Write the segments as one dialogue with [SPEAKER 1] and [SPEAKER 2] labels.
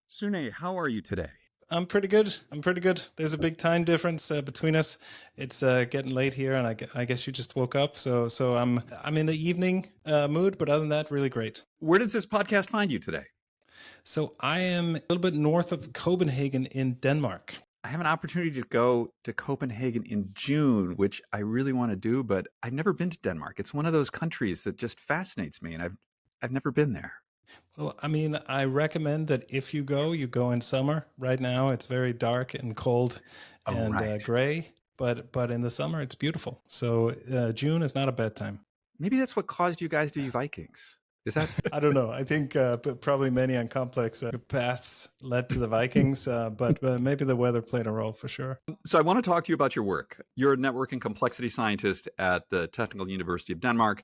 [SPEAKER 1] Sune, how are you today?
[SPEAKER 2] I'm pretty good. I'm pretty good. There's a big time difference between us. It's getting late here, and I guess you just woke up. So I'm in the evening mood, but other than that, really great.
[SPEAKER 1] Where does this podcast find you today?
[SPEAKER 2] So I am a little bit north of Copenhagen in Denmark.
[SPEAKER 1] I have an opportunity to go to Copenhagen in June, which I really want to do, but I've never been to Denmark. It's one of those countries that just fascinates me, and I've never been there.
[SPEAKER 2] Well, I mean, I recommend that if you go in summer. Right now, it's very dark and cold
[SPEAKER 1] Oh,
[SPEAKER 2] and
[SPEAKER 1] right.
[SPEAKER 2] gray, but in the summer, it's beautiful. So June is not a bad time.
[SPEAKER 1] Maybe that's what caused you guys to be Vikings. Is that?
[SPEAKER 2] I don't know. I think probably many uncomplex paths led to the Vikings, but maybe the weather played a role for sure.
[SPEAKER 1] So I want to talk to you about your work. You're a network and complexity scientist at the Technical University of Denmark,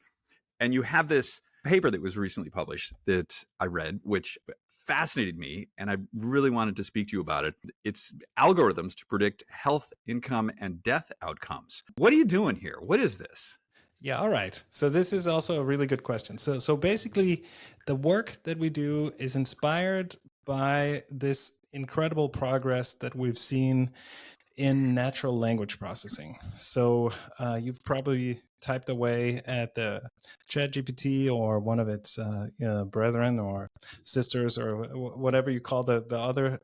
[SPEAKER 1] and you have this paper that was recently published that I read, which fascinated me, and I really wanted to speak to you about it. It's algorithms to predict health, income, and death outcomes. What are you doing here? What is this?
[SPEAKER 2] Yeah, all right. So this is also a really good question. So basically, the work that we do is inspired by this incredible progress that we've seen in natural language processing. So you've probably typed away at the ChatGPT or one of its brethren or sisters or whatever you call the other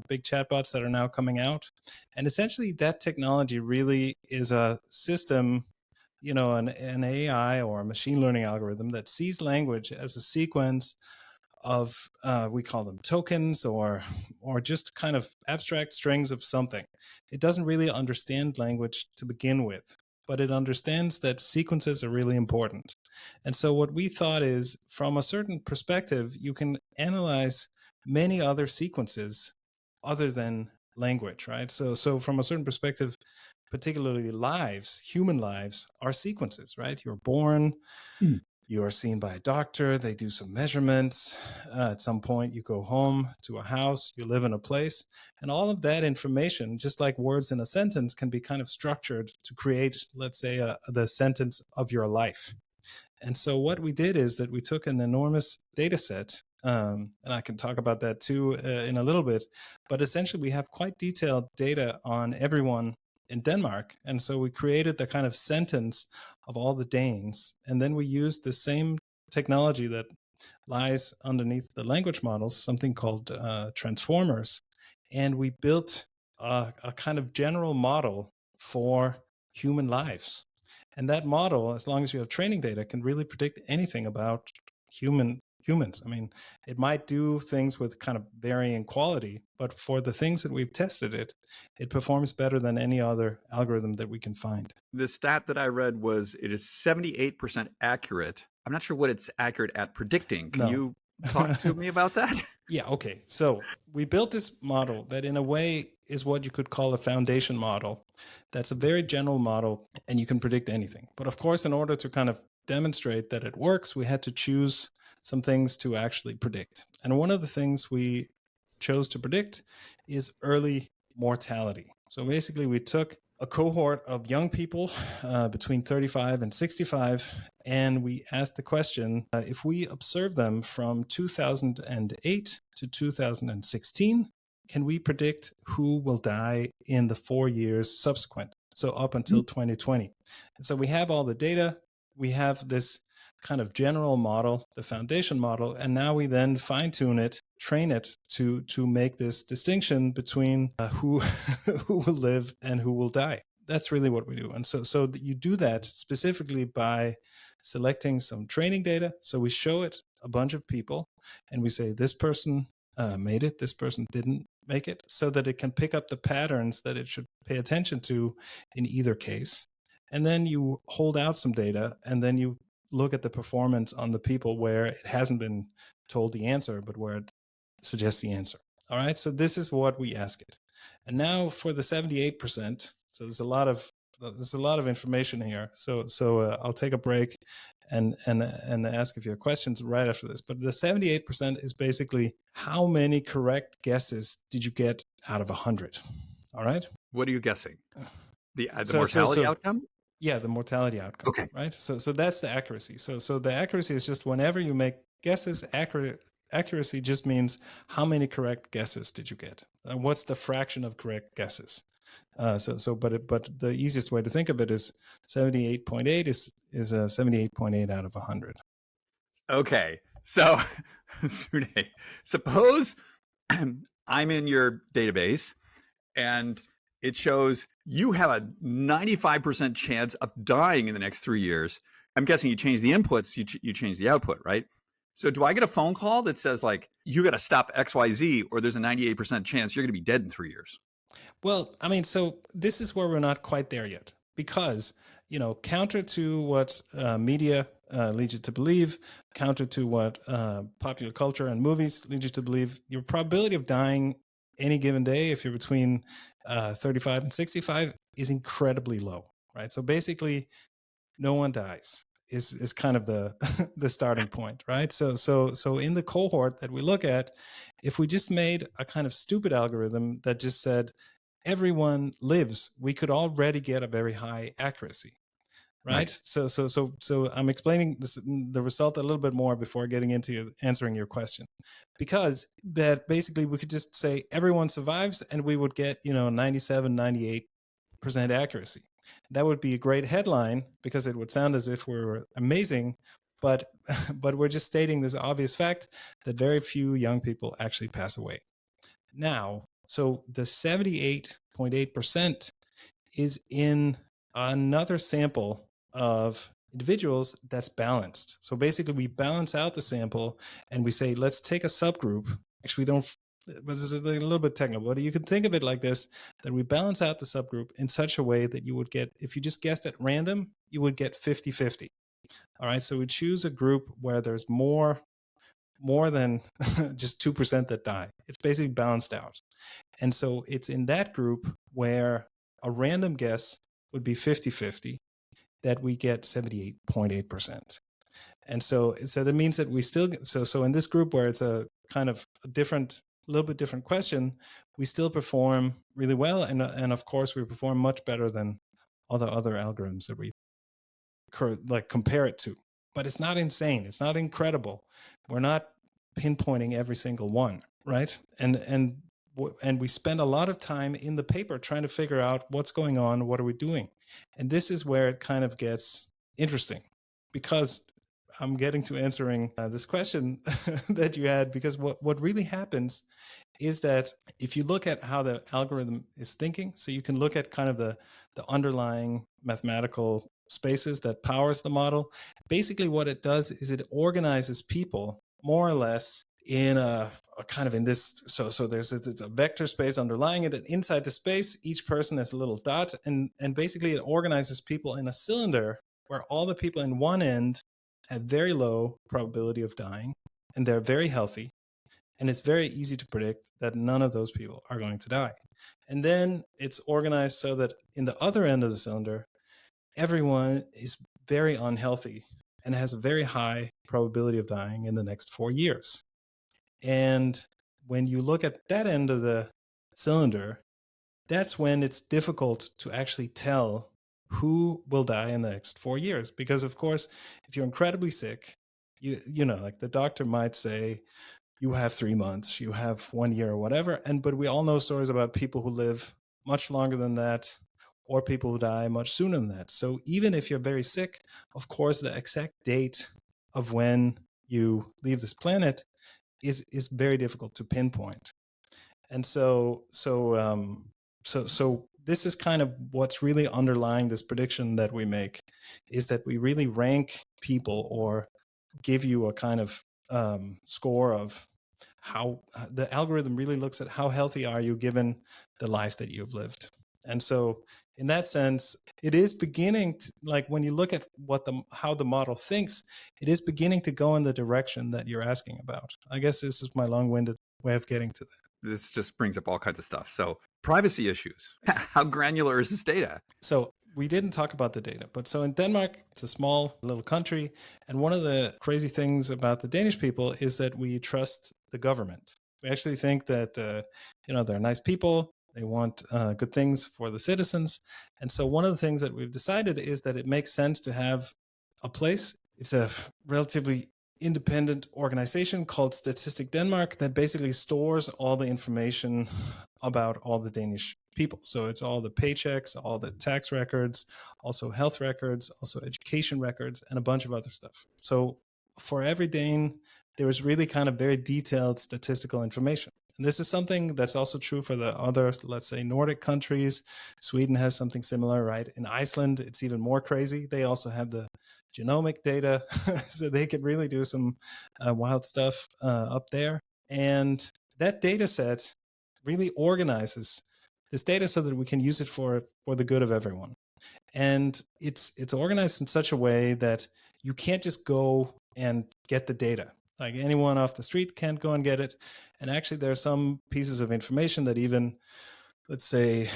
[SPEAKER 2] big chatbots that are now coming out. And essentially that technology really is a system, an AI or a machine learning algorithm that sees language as a sequence of we call them tokens or just kind of abstract strings of something. It doesn't really understand language to begin with, but it understands that sequences are really important. And so what we thought is, from a certain perspective, you can analyze many other sequences other than language, right? So from a certain perspective, particularly human lives are sequences, right? You're born, you are seen by a doctor, they do some measurements. At some point, you go home to a house, you live in a place. And all of that information, just like words in a sentence, can be kind of structured to create, let's say, the sentence of your life. And so what we did is that we took an enormous data set, and I can talk about that too in a little bit, but essentially we have quite detailed data on everyone in Denmark. And so we created the kind of sentence of all the Danes. And then we used the same technology that lies underneath the language models, something called transformers. And we built a kind of general model for human lives. And that model, as long as you have training data, can really predict anything about humans. I mean, it might do things with kind of varying quality, but for the things that we've tested it performs better than any other algorithm that we can find.
[SPEAKER 1] The stat that I read was it is 78% accurate. I'm not sure what it's accurate at predicting. Can
[SPEAKER 2] No.
[SPEAKER 1] you talk to me about that?
[SPEAKER 2] Yeah, okay. So we built this model that in a way is what you could call a foundation model. That's a very general model and you can predict anything. But of course, in order to kind of demonstrate that it works, we had to choose some things to actually predict. And one of the things we chose to predict is early mortality. So basically we took a cohort of young people between 35 and 65, and we asked the question, if we observe them from 2008 to 2016, can we predict who will die in the 4 years subsequent? So up until 2020. And so we have all the data, we have this kind of general model, the foundation model, and now we then fine tune it, train it to make this distinction between who who will live and who will die. That's really what we do. And so you do that specifically by selecting some training data. So we show it a bunch of people and we say this person made it, this person didn't make it, so that it can pick up the patterns that it should pay attention to in either case. And then you hold out some data and then you look at the performance on the people where it hasn't been told the answer, but where it suggests the answer. All right, so this is what we ask it. And now for the 78%, so there's a lot of information here. So I'll take a break and ask if you have questions right after this. But the 78% is basically how many correct guesses did you get out of 100? All right.
[SPEAKER 1] What are you guessing? The mortality outcome?
[SPEAKER 2] Yeah, the mortality outcome.
[SPEAKER 1] Okay.
[SPEAKER 2] Right. So that's the accuracy. So the accuracy is just whenever you make guesses accuracy just means how many correct guesses did you get? What's the fraction of correct guesses? But the easiest way to think of it is 78.8 is a 78.8 out of 100.
[SPEAKER 1] Okay, so Sune, suppose I'm in your database and it shows you have a 95% chance of dying in the next 3 years. I'm guessing you change the inputs, you change the output, right? So do I get a phone call that says like, you got to stop XYZ or there's a 98% chance you're going to be dead in 3 years?
[SPEAKER 2] Well, I mean, so this is where we're not quite there yet, because, counter to what media leads you to believe, counter to what popular culture and movies lead you to believe, your probability of dying any given day, if you're between 35 and 65, is incredibly low, right? So basically, no one dies is kind of the the starting point, right? So in the cohort that we look at, if we just made a kind of stupid algorithm that just said everyone lives, we could already get a very high accuracy, right? So I'm explaining the result a little bit more before getting into answering your question, because that basically we could just say everyone survives and we would get 97, 98% accuracy. That would be a great headline because it would sound as if we were amazing, but but we're just stating this obvious fact that very few young people actually pass away. Now, so the 78.8% is in another sample of individuals that's balanced. So basically, we balance out the sample and we say, let's take a subgroup. Actually, we don't, this is a little bit technical, but you can think of it like this, that we balance out the subgroup in such a way that you would get, if you just guessed at random, you would get 50-50. All right, so we choose a group where there's more than just 2% that die. It's basically balanced out. And so it's in that group where a random guess would be 50-50 that we get 78.8%. And so that means that we still, so in this group where it's a kind of a little bit different question, we still perform really well. And of course, we perform much better than other algorithms that we compare it to. But it's not insane. It's not incredible. We're not pinpointing every single one, right? And we spend a lot of time in the paper trying to figure out what's going on, what are we doing? And this is where it kind of gets interesting, because I'm getting to answering this question that you had, because what really happens is that if you look at how the algorithm is thinking, so you can look at kind of the underlying mathematical spaces that powers the model. Basically what it does is it organizes people more or less in a kind of in this, so there's a vector space underlying it, and inside the space each person is a little dot, and basically it organizes people in a cylinder where all the people in one end have very low probability of dying and they're very healthy, and it's very easy to predict that none of those people are going to die. And then it's organized so that in the other end of the cylinder everyone is very unhealthy and has a very high probability of dying in the next 4 years. And when you look at that end of the cylinder, that's when it's difficult to actually tell who will die in the next 4 years. Because of course, if you're incredibly sick, you know, like the doctor might say, you have 3 months, you have 1 year or whatever. But we all know stories about people who live much longer than that, or people who die much sooner than that. So even if you're very sick, of course, the exact date of when you leave this planet is very difficult to pinpoint. And so this is kind of what's really underlying this prediction that we make, is that we really rank people or give you a kind of score of how the algorithm really looks at how healthy are you given the life that you've lived. And so in that sense, it is beginning to, like when you look at how the model thinks, it is beginning to go in the direction that you're asking about. I guess this is my long-winded way of getting to that.
[SPEAKER 1] This just brings up all kinds of stuff. So privacy issues. How granular is this data?
[SPEAKER 2] So we didn't talk about the data, but so in Denmark, it's a small little country. And one of the crazy things about the Danish people is that we trust the government. We actually think that, they're nice people. They want good things for the citizens. And so one of the things that we've decided is that it makes sense to have a place. It's a relatively independent organization called Statistic Denmark that basically stores all the information about all the Danish people. So it's all the paychecks, all the tax records, also health records, also education records, and a bunch of other stuff. So for every Dane, there is really kind of very detailed statistical information. And this is something that's also true for the other, let's say, Nordic countries. Sweden has something similar, right? In Iceland, it's even more crazy. They also have the genomic data, so they could really do some wild stuff up there. And that data set really organizes this data so that we can use it for the good of everyone. And it's organized in such a way that you can't just go and get the data. Like anyone off the street can't go and get it. And actually, there are some pieces of information that even, let's say,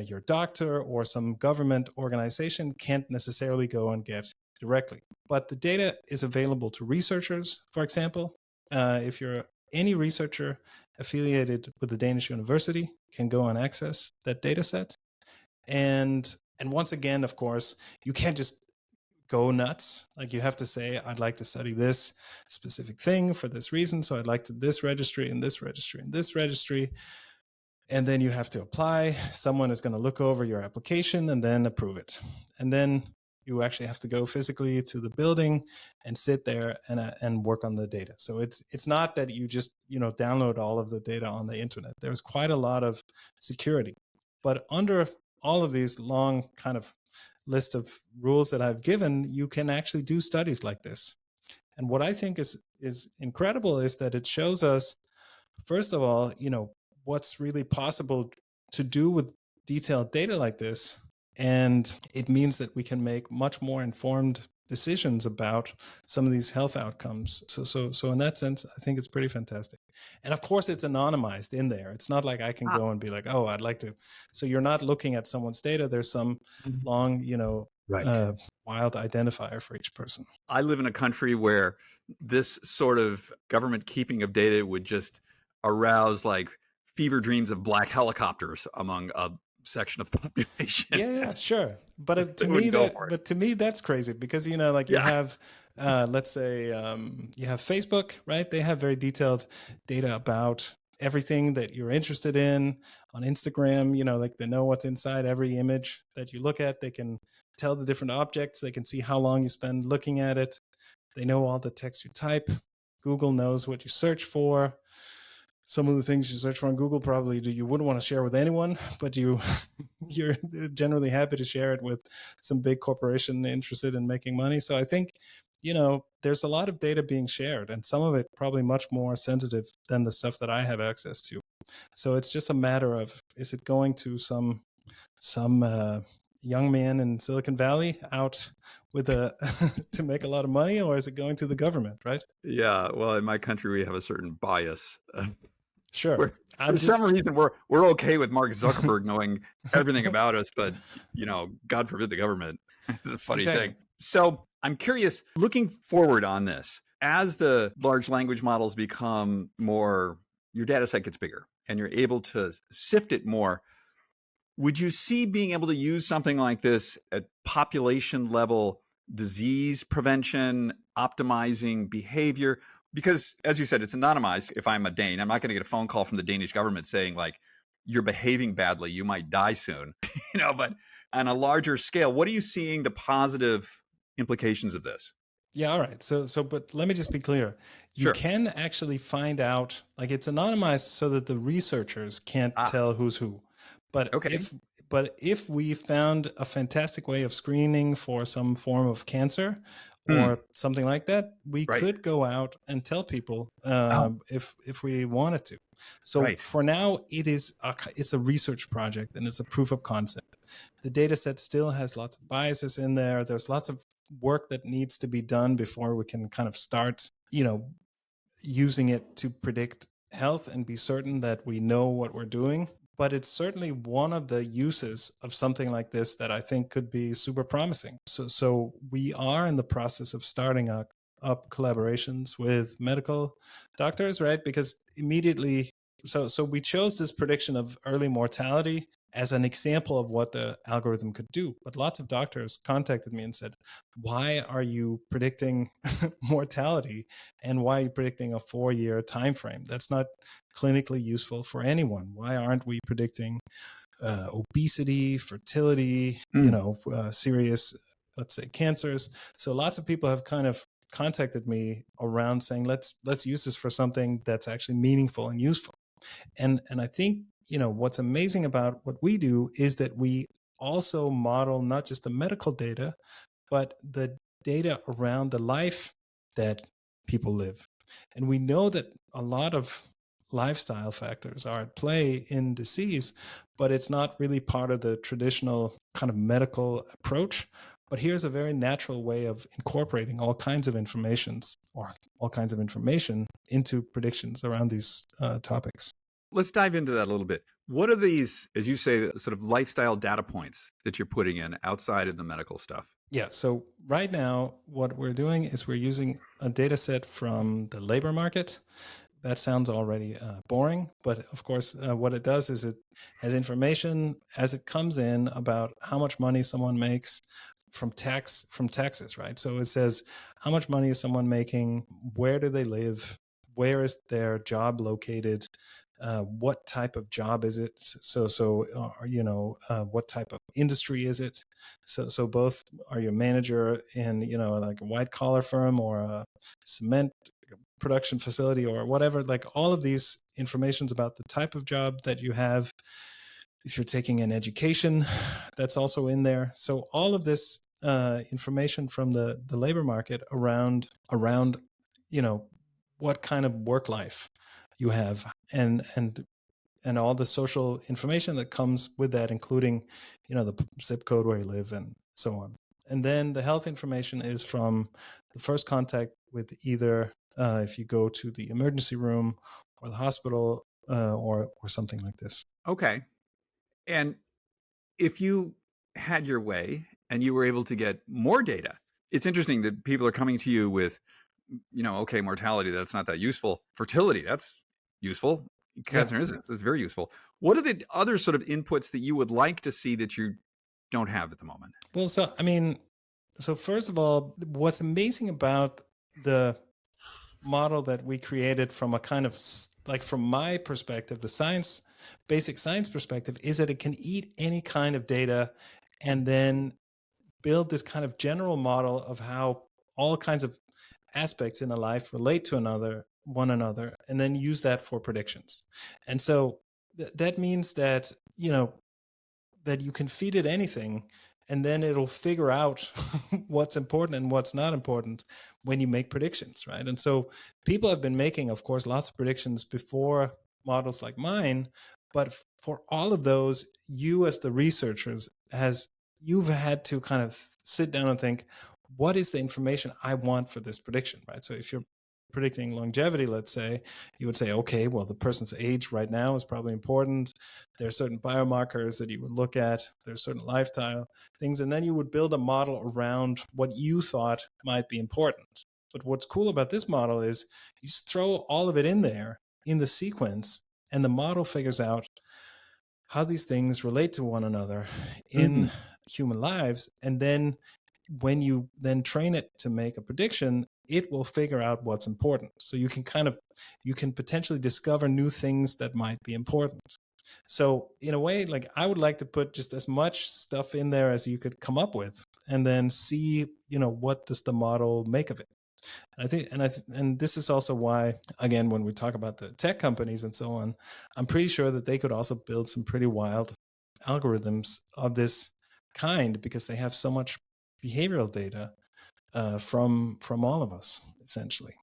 [SPEAKER 2] your doctor or some government organization can't necessarily go and get directly. But the data is available to researchers, for example. If you're any researcher affiliated with the Danish university, can go and access that data set. And once again, of course, you can't just go nuts. Like you have to say, I'd like to study this specific thing for this reason. So I'd like to this registry and this registry and this registry. And then you have to apply. Someone is going to look over your application and then approve it. And then you actually have to go physically to the building and sit there and work on the data. So it's not that you just, download all of the data on the internet. There's quite a lot of security. But under all of these long kind of list of rules that I've given, you can actually do studies like this. And what I think is incredible is that it shows us, first of all, what's really possible to do with detailed data like this. And it means that we can make much more informed decisions about some of these health outcomes. So in that sense, I think it's pretty fantastic. And of course, it's anonymized in there. It's not like I can go and be like, oh, I'd like to. So you're not looking at someone's data. There's some long, wild identifier for each person.
[SPEAKER 1] I live in a country where this sort of government keeping of data would just arouse like fever dreams of black helicopters among a section of the population.
[SPEAKER 2] Yeah, sure. But to me, that's crazy because, you have, let's say, you have Facebook, right? They have very detailed data about everything that you're interested in. On Instagram, like they know what's inside every image that you look at. They can tell the different objects. They can see how long you spend looking at it. They know all the text you type. Google knows what you search for. Some of the things you search for on Google probably you wouldn't want to share with anyone, but you're generally happy to share it with some big corporation interested in making money. So I think, there's a lot of data being shared, and some of it probably much more sensitive than the stuff that I have access to. So it's just a matter of, is it going to some young man in Silicon Valley out with to make a lot of money, or is it going to the government, right?
[SPEAKER 1] Yeah, well, in my country, we have a certain bias.
[SPEAKER 2] Sure.
[SPEAKER 1] For some reason, we're okay with Mark Zuckerberg knowing everything about us, but God forbid the government. It's a funny thing. So I'm curious, looking forward on this, as the large language models become more, your data set gets bigger and you're able to sift it more. Would you see being able to use something like this at population level disease prevention, optimizing behavior? Because as you said, it's anonymized. If I'm a Dane, I'm not going to get a phone call from the Danish government saying like, you're behaving badly, you might die soon, but on a larger scale, what are you seeing the positive implications of this?
[SPEAKER 2] Yeah, all right. But let me just be clear. You can actually find out, like it's anonymized so that the researchers can't tell who's who. But if we found a fantastic way of screening for some form of cancer or something like that, we could go out and tell people if we wanted to. So for now, it's a research project and it's a proof of concept. The data set still has lots of biases in there. There's lots of work that needs to be done before we can kind of start, using it to predict health and be certain that we know what we're doing. But it's certainly one of the uses of something like this that I think could be super promising. So we are in the process of starting up collaborations with medical doctors, right? Because immediately, so we chose this prediction of early mortality as an example of what the algorithm could do. But lots of doctors contacted me and said, why are you predicting mortality, and why are you predicting a 4-year time frame? That's not clinically useful for anyone. Why aren't we predicting obesity, fertility,
[SPEAKER 1] Mm.
[SPEAKER 2] serious, let's say, cancers? So lots of people have kind of contacted me around saying, let's use this for something that's actually meaningful and useful. And I think, what's amazing about what we do is that we also model not just the medical data, but the data around the life that people live. And we know that a lot of lifestyle factors are at play in disease, but it's not really part of the traditional kind of medical approach. But here's a very natural way of incorporating all kinds of informations, or all kinds of information, into predictions around these topics.
[SPEAKER 1] Let's dive into that a little bit. What are these, as you say, sort of lifestyle data points that you're putting in outside of the medical stuff?
[SPEAKER 2] Yeah, so right now, what we're doing is we're using a data set from the labor market. That sounds already boring, but of course, what it does is it has information as it comes in about how much money someone makes from taxes, right? So it says how much money is someone making, where do they live, where is their job located, what type of job is it? What type of industry is it? So both, are you a manager in like a white collar firm, or a cement production facility, or whatever? Like, all of these informations about the type of job that you have. If you're taking an education, that's also in there. So all of this information from the labor market around what kind of work life you have, and all the social information that comes with that, including the zip code where you live and so on. And then the health information is from the first contact with either if you go to the emergency room or the hospital, or something like this.
[SPEAKER 1] Okay. And if you had your way and you were able to get more data, it's interesting that people are coming to you with, okay, mortality, that's not that useful. Fertility, that's useful.
[SPEAKER 2] Yeah.
[SPEAKER 1] Cancer isn't. That's very useful. What are the other sort of inputs that you would like to see that you don't have at the moment?
[SPEAKER 2] Well, so first of all, what's amazing about the model that we created, from a kind of like, from my perspective, the basic science perspective, is that it can eat any kind of data and then build this kind of general model of how all kinds of aspects in a life relate to one another, and then use that for predictions. And so that means that that you can feed it anything, and then it'll figure out what's important and what's not important when you make predictions, right? And so people have been making, of course, lots of predictions before models like mine, but for all of those, you as the researchers, you've had to kind of sit down and think, what is the information I want for this prediction, right? So if you're predicting longevity, let's say, you would say, okay, well, the person's age right now is probably important. There are certain biomarkers that you would look at. There's certain lifestyle things. And then you would build a model around what you thought might be important. But what's cool about this model is you just throw all of it in there in the sequence, and the model figures out how these things relate to one another in human lives. And then when you then train it to make a prediction, it will figure out what's important. So you can potentially discover new things that might be important. So in a way, like, I would like to put just as much stuff in there as you could come up with, and then see, what does the model make of it. And I think, and this is also why, again, when we talk about the tech companies and so on, I'm pretty sure that they could also build some pretty wild algorithms of this kind, because they have so much behavioral data from all of us, essentially.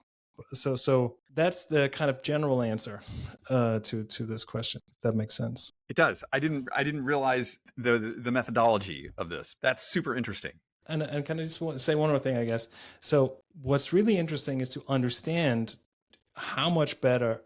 [SPEAKER 2] So that's the kind of general answer to this question. If that makes sense.
[SPEAKER 1] It does. I didn't realize the methodology of this. That's super interesting.
[SPEAKER 2] And can I just say one more thing, I guess? So what's really interesting is to understand how much better,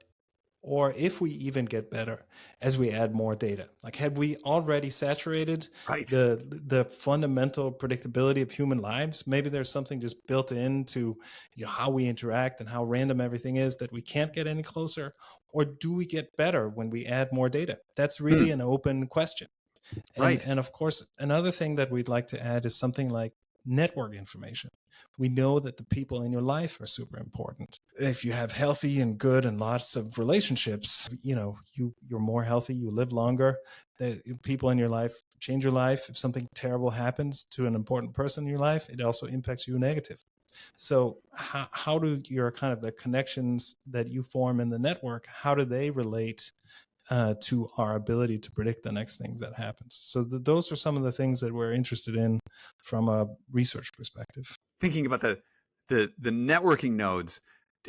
[SPEAKER 2] or if we even get better as we add more data. Like, have we already saturated
[SPEAKER 1] Right.
[SPEAKER 2] the fundamental predictability of human lives? Maybe there's something just built into how we interact and how random everything is, that we can't get any closer. Or do we get better when we add more data? That's really an open question.
[SPEAKER 1] Right.
[SPEAKER 2] And of course, another thing that we'd like to add is something like network information. We know that the people in your life are super important. If you have healthy and good and lots of relationships, you're more healthy, you live longer. The people in your life change your life. If something terrible happens to an important person in your life, it also impacts you negative. So how do your kind of the connections that you form in the network, how do they relate to our ability to predict the next things that happens? So those are some of the things that we're interested in from a research perspective.
[SPEAKER 1] Thinking about the networking nodes,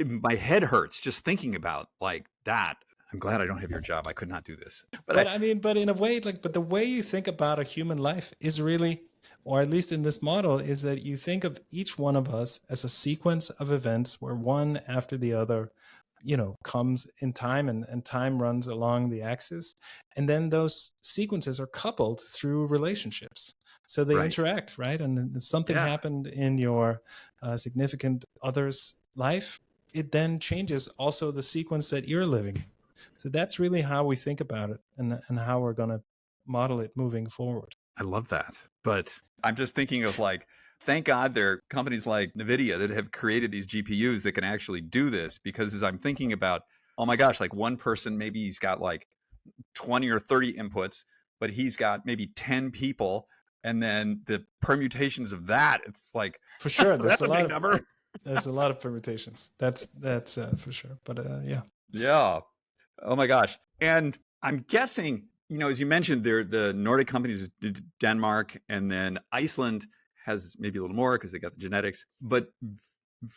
[SPEAKER 1] my head hurts just thinking about like that. I'm glad I don't have your job. I could not do this. But
[SPEAKER 2] But I mean, but in a way, but the way you think about a human life is really, or at least in this model, is that you think of each one of us as a sequence of events where one after the other, comes in time, and time runs along the axis. And then those sequences are coupled through relationships. So they
[SPEAKER 1] right.
[SPEAKER 2] interact, right? And then something
[SPEAKER 1] Yeah.
[SPEAKER 2] happened in your significant other's life, it then changes also the sequence that you're living. So that's really how we think about it, and how we're going to model it moving forward.
[SPEAKER 1] I love that. But I'm just thinking of like, thank God there are companies like NVIDIA that have created these GPUs that can actually do this. Because as I'm thinking about, oh my gosh, like one person, maybe he's got like 20 or 30 inputs, but he's got maybe 10 people. And then the permutations of that, it's like,
[SPEAKER 2] For sure,
[SPEAKER 1] that's a big number.
[SPEAKER 2] there's a lot of permutations. That's for sure. But yeah.
[SPEAKER 1] Yeah. Oh my gosh. And I'm guessing, as you mentioned, there the Nordic companies, Denmark, and then Iceland has maybe a little more because they got the genetics, but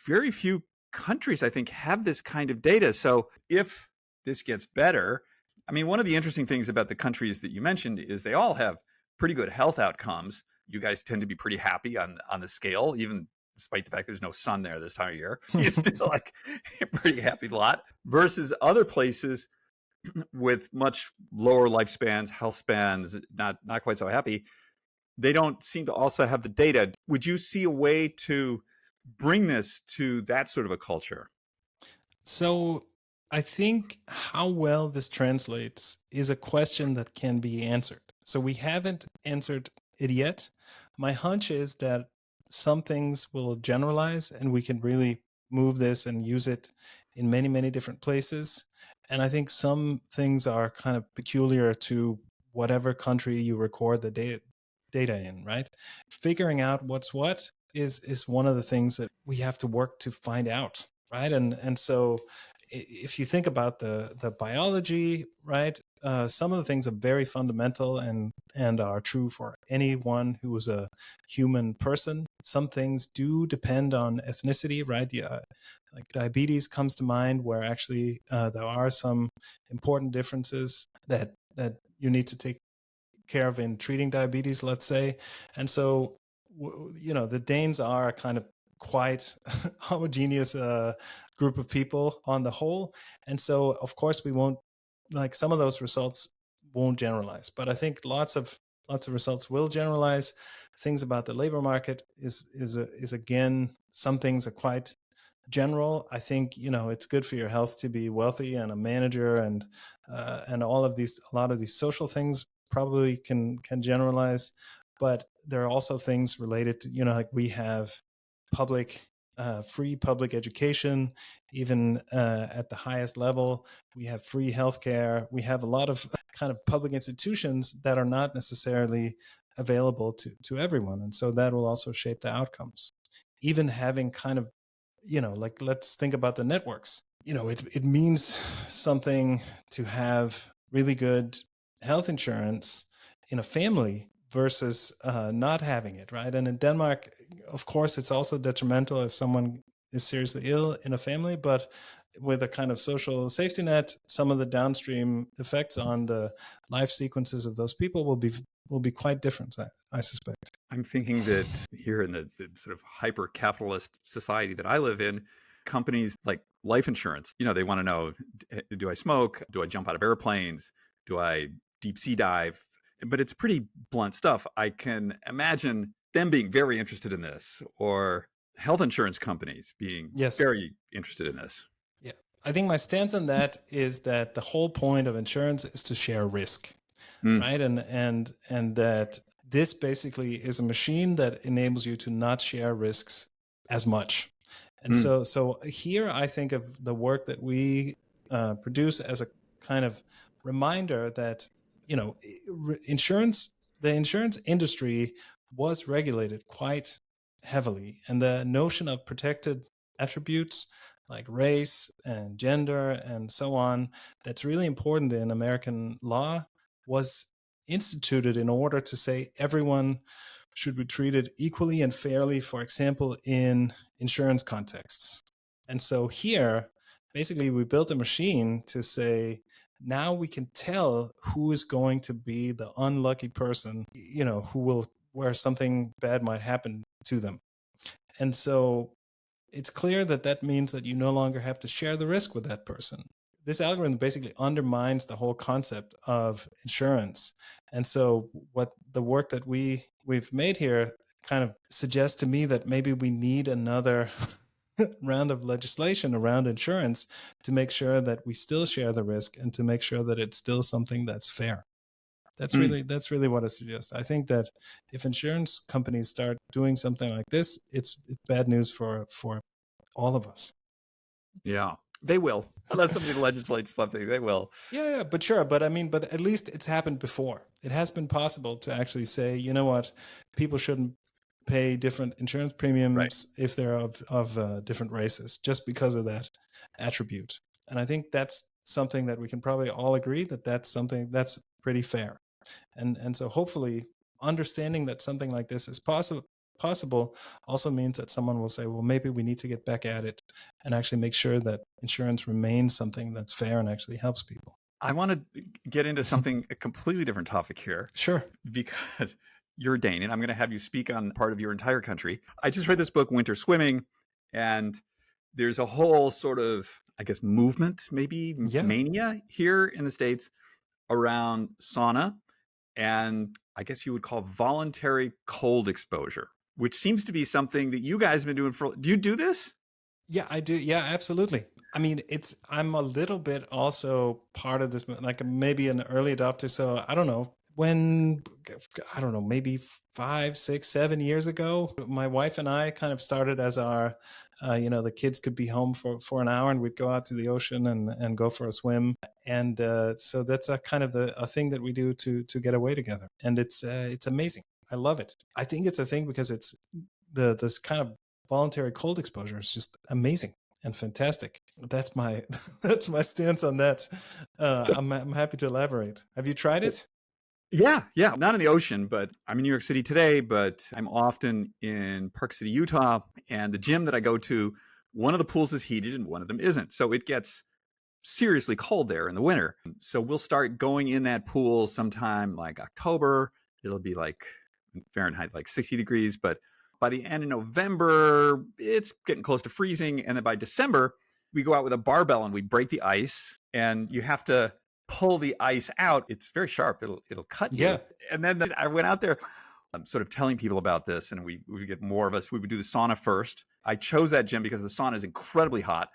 [SPEAKER 1] very few countries, I think, have this kind of data. So if this gets better, I mean, one of the interesting things about the countries that you mentioned is they all have pretty good health outcomes. You guys tend to be pretty happy on the scale, even despite the fact there's no sun there this time of year. You still like a pretty happy lot versus other places with much lower lifespans, health spans, not quite so happy. They don't seem to also have the data. Would you see a way to bring this to that sort of a culture?
[SPEAKER 2] So I think how well this translates is a question that can be answered. So we haven't answered it yet. My hunch is that some things will generalize, and we can really move this and use it in many, many different places. And I think some things are kind of peculiar to whatever country you record the data in, right? Figuring out what's what is one of the things that we have to work to find out, right? And so if you think about the biology, right, some of the things are very fundamental and are true for anyone who is a human person. Some things do depend on ethnicity, right? Yeah, like diabetes comes to mind, where actually there are some important differences that you need to take care of in treating diabetes, let's say. And so, the Danes are a kind of quite homogeneous group of people on the whole. And so, of course, we won't, like, some of those results won't generalize, but I think lots of results will generalize. Things about the labor market is again, some things are quite general. I think it's good for your health to be wealthy and a manager, and all of these, a lot of these social things probably can generalize. But there are also things related to, like, we have public free public education, even at the highest level. We have free healthcare. We have a lot of kind of public institutions that are not necessarily available to everyone, and so that will also shape the outcomes. Even having kind of, like, let's think about the networks. It means something to have really good health insurance in a family versus not having it, right? And in Denmark, of course, it's also detrimental if someone is seriously ill in a family, but with a kind of social safety net, some of the downstream effects on the life sequences of those people will be quite different, I suspect.
[SPEAKER 1] I'm thinking that here in the sort of hyper capitalist society that I live in, companies like life insurance, they want to know, do I smoke? Do I jump out of airplanes? Do I deep sea dive? But it's pretty blunt stuff. I can imagine them being very interested in this, or health insurance companies being
[SPEAKER 2] Yes.
[SPEAKER 1] very interested in this.
[SPEAKER 2] Yeah. I think my stance on that is that the whole point of insurance is to share risk.
[SPEAKER 1] Mm,
[SPEAKER 2] right? And that this basically is a machine that enables you to not share risks as much. And
[SPEAKER 1] mm,
[SPEAKER 2] so here I think of the work that we produce as a kind of reminder that, you know, insurance, the insurance industry was regulated quite heavily, and the notion of protected attributes like race and gender and so on, that's really important in American law, was instituted in order to say everyone should be treated equally and fairly, for example, in insurance contexts. And so here, basically, we built a machine to say, now we can tell who is going to be the unlucky person, you know, who will, where something bad might happen to them. And so it's clear that that means that you no longer have to share the risk with that person. This algorithm basically undermines the whole concept of insurance. And so what the work that we've made here kind of suggests to me that maybe we need another round of legislation around insurance to make sure that we still share the risk and to make sure that it's still something that's fair.
[SPEAKER 1] mm.
[SPEAKER 2] That's really what I suggest. I think that if insurance companies start doing something like this, it's bad news for all of us.
[SPEAKER 1] Yeah, they will. Unless somebody legislates something, they will.
[SPEAKER 2] Yeah, but sure. But I mean, but at least it's happened before. It has been possible to actually say, you know what, people shouldn't pay different insurance
[SPEAKER 1] Right.
[SPEAKER 2] premiums if they're of different races just because of that attribute. And I think that's something that we can probably all agree that that's something that's pretty fair. And so hopefully understanding that something like this is possible also means that someone will say, well, maybe we need to get back at it and actually make sure that insurance remains something that's fair and actually helps people.
[SPEAKER 1] I want to get into something, a completely different topic here,
[SPEAKER 2] Sure.
[SPEAKER 1] because you're Dane, and I'm going to have you speak on part of your entire country. I just read this book, Winter Swimming, and there's a whole sort of, I guess, movement, maybe
[SPEAKER 2] Yeah.
[SPEAKER 1] mania here in the States around sauna and I guess you would call voluntary cold exposure, which seems to be something that you guys have been doing for. Do you do this?
[SPEAKER 2] Yeah, I do. Yeah, absolutely. I mean, I'm a little bit also part of this, like maybe an early adopter. So I don't know when, I don't know, maybe 5, 6, 7 years ago, my wife and I kind of started as our, the kids could be home for an hour and we'd go out to the ocean and go for a swim. And so that's a kind of a thing that we do to get away together. And it's amazing. I love it. I think it's a thing because it's this kind of voluntary cold exposure is just amazing and fantastic. That's my that's my stance on that.
[SPEAKER 1] So,
[SPEAKER 2] I'm happy to elaborate. Have you tried it?
[SPEAKER 1] yeah, yeah. Not in the ocean, but I'm in New York City today, but I'm often in Park City, Utah. And the gym that I go to, one of the pools is heated and one of them isn't. So it gets seriously cold there in the winter. So we'll start going in that pool sometime like October. It'll be like Fahrenheit, like 60 degrees. But by the end of November, it's getting close to freezing. And then by December, we go out with a barbell and we break the ice. And you have to pull the ice out. It's very sharp. It'll cut
[SPEAKER 2] Yeah.
[SPEAKER 1] you. And then I went out there. I'm sort of telling people about this, and we would get more of us. We would do the sauna first. I chose that gym because the sauna is incredibly hot.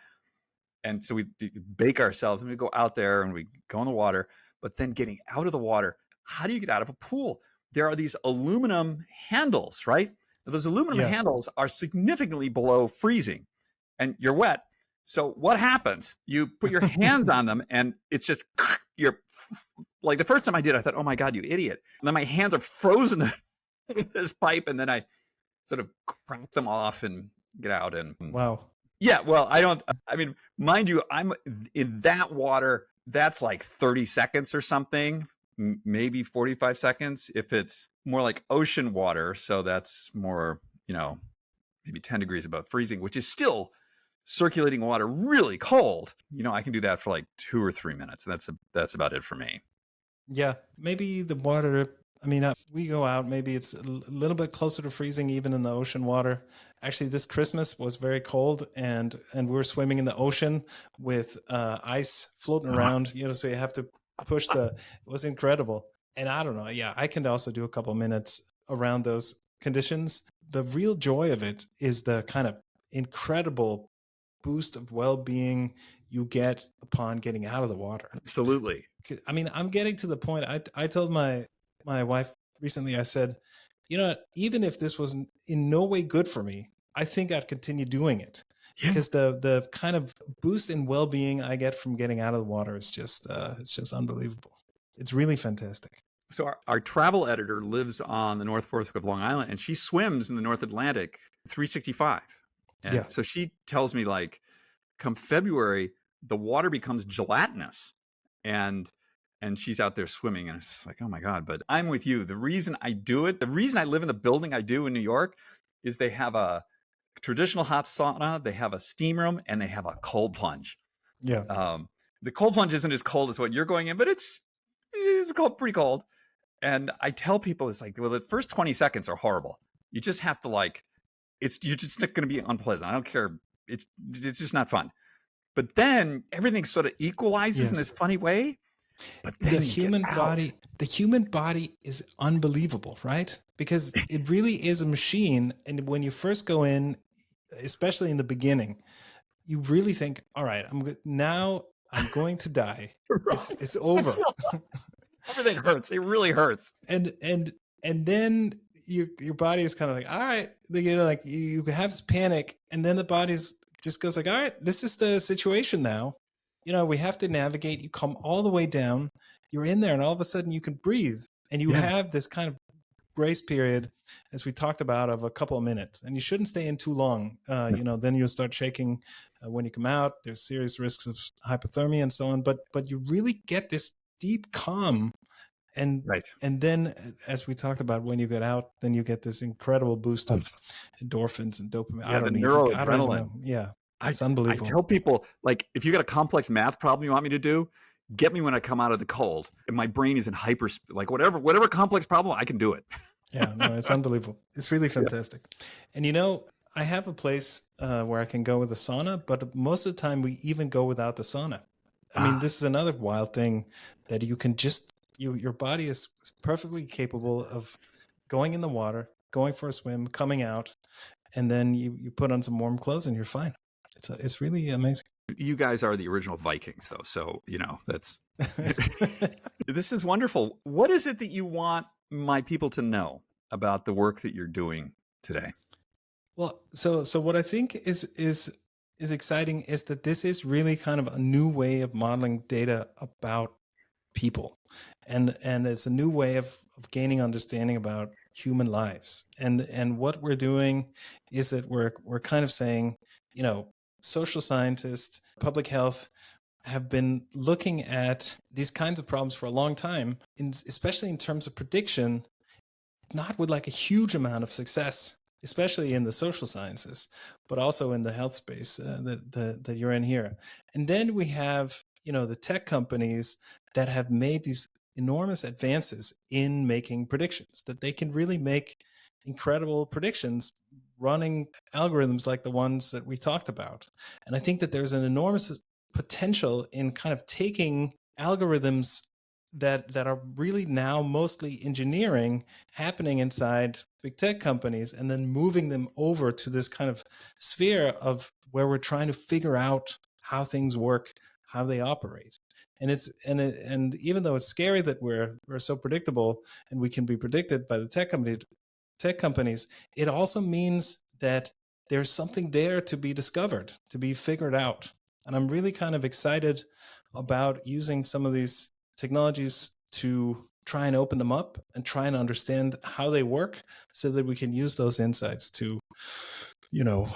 [SPEAKER 1] And so we bake ourselves and we go out there and we go in the water. But then getting out of the water, how do you get out of a pool? There are these aluminum handles, right? Now, those aluminum
[SPEAKER 2] Yeah.
[SPEAKER 1] handles are significantly below freezing and you're wet. So what happens? You put your hands on them and it's just, you're like the first time I did, I thought, oh my God, you idiot. And then my hands are frozen in this pipe. And then I sort of crack them off and get out. And
[SPEAKER 2] Wow.
[SPEAKER 1] yeah, well, I mean, mind you, I'm in that water. That's like 30 seconds or something, maybe 45 seconds. If it's more like ocean water, so that's more, maybe 10 degrees above freezing, which is still circulating water really cold. I can do that for like 2 or 3 minutes. And that's about it for me.
[SPEAKER 2] Yeah. Maybe the water. I mean, we go out. Maybe it's a little bit closer to freezing, even in the ocean water. Actually, this Christmas was very cold, and we were swimming in the ocean with ice floating around. So you have to push the. It was incredible, and I don't know. Yeah, I can also do a couple minutes around those conditions. The real joy of it is the kind of incredible boost of well-being you get upon getting out of the water.
[SPEAKER 1] Absolutely.
[SPEAKER 2] I mean, I'm getting to the point. I told my wife recently. I said, you know, even if this was in no way good for me, I think I'd continue doing it
[SPEAKER 1] Yeah.
[SPEAKER 2] because the kind of boost in well being I get from getting out of the water is just it's just unbelievable. It's really fantastic.
[SPEAKER 1] So our travel editor lives on the North Fork of Long Island, and she swims in the North Atlantic 365.
[SPEAKER 2] Yeah.
[SPEAKER 1] And so she tells me, like, come February, the water becomes gelatinous, and she's out there swimming, and it's like, oh my God. But I'm with you. The reason I do it, the reason I live in the building I do in New York, is they have a traditional hot sauna, they have a steam room, and they have a cold plunge.
[SPEAKER 2] Yeah.
[SPEAKER 1] The cold plunge isn't as cold as what you're going in, but it's cold, pretty cold. And I tell people, it's like, well, the first 20 seconds are horrible. You just have to, like, you're just not going to be unpleasant. I don't care. It's just not fun. But then everything sort of equalizes in this funny way. But then you get out.
[SPEAKER 2] The human body is unbelievable, right? Because it really is a machine. And when you first go in, especially in the beginning, you really think, all right, now I'm going to die.
[SPEAKER 1] Right.
[SPEAKER 2] It's over.
[SPEAKER 1] Everything hurts. It really hurts.
[SPEAKER 2] And then your body is kind of like, all right, you know, like you have this panic, and then the body's just goes like, all right, this is the situation now. You know, we have to navigate. You come all the way down, you're in there, and all of a sudden you can breathe, and you have this kind of grace period, as we talked about, of a couple of minutes, and you shouldn't stay in too long. You know, then you'll start shaking when you come out. There's serious risks of hypothermia and so on. But you really get this deep calm. And then, as we talked about, when you get out, then you get this incredible boost of endorphins and dopamine.
[SPEAKER 1] Yeah, the neuroadrenaline.
[SPEAKER 2] Yeah, it's unbelievable.
[SPEAKER 1] I tell people, like, if you got a complex math problem you want me to do, get me when I come out of the cold, and my brain is in like whatever complex problem, I can do it.
[SPEAKER 2] Yeah, no, it's unbelievable. It's really fantastic. And you know, I have a place where I can go with a sauna, but most of the time we even go without the sauna. I mean, this is another wild thing that you can just. Your body is perfectly capable of going in the water, going for a swim, coming out, and then you put on some warm clothes and you're fine. It's really amazing.
[SPEAKER 1] You guys are the original Vikings, though, so you know that's. This is wonderful. What is it that you want my people to know about the work that you're doing today?
[SPEAKER 2] Well, so what I think is exciting is that this is really kind of a new way of modeling data about people, and it's a new way of gaining understanding about human lives. And what we're doing is that we're kind of saying, you know, social scientists, public health have been looking at these kinds of problems for a long time, especially in terms of prediction, not with like a huge amount of success, especially in the social sciences, but also in the health space that you're in here. And then we have, you know, the tech companies that have made these enormous advances in making predictions, that they can really make incredible predictions running algorithms like the ones that we talked about. And I think that there's an enormous potential in kind of taking algorithms that are really now mostly engineering happening inside big tech companies, and then moving them over to this kind of sphere of where we're trying to figure out how things work, how they operate. And and even though it's scary that we're so predictable and we can be predicted by the tech companies, it also means that there's something there to be discovered, to be figured out. And I'm really kind of excited about using some of these technologies to try and open them up and try and understand how they work, so that we can use those insights to, you know,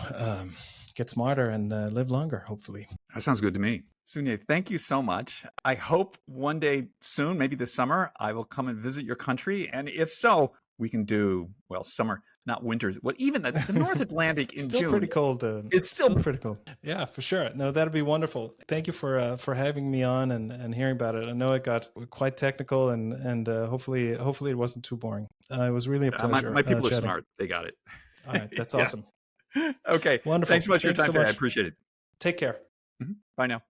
[SPEAKER 2] get smarter and live longer, hopefully.
[SPEAKER 1] That sounds good to me. Sune, thank you so much. I hope one day soon, maybe this summer, I will come and visit your country. And if so, we can do, well, summer, not winters. Well, even the North Atlantic in
[SPEAKER 2] still
[SPEAKER 1] June.
[SPEAKER 2] Pretty cold.
[SPEAKER 1] It's still
[SPEAKER 2] pretty cold. Yeah, for sure. No, that'd be wonderful. Thank you for having me on and hearing about it. I know it got quite technical, and hopefully it wasn't too boring. It was really a pleasure.
[SPEAKER 1] My people are smart. They got it.
[SPEAKER 2] All right, that's awesome.
[SPEAKER 1] Okay.
[SPEAKER 2] Wonderful.
[SPEAKER 1] Thanks so much for your time today. I appreciate it.
[SPEAKER 2] Take care.
[SPEAKER 1] Bye now.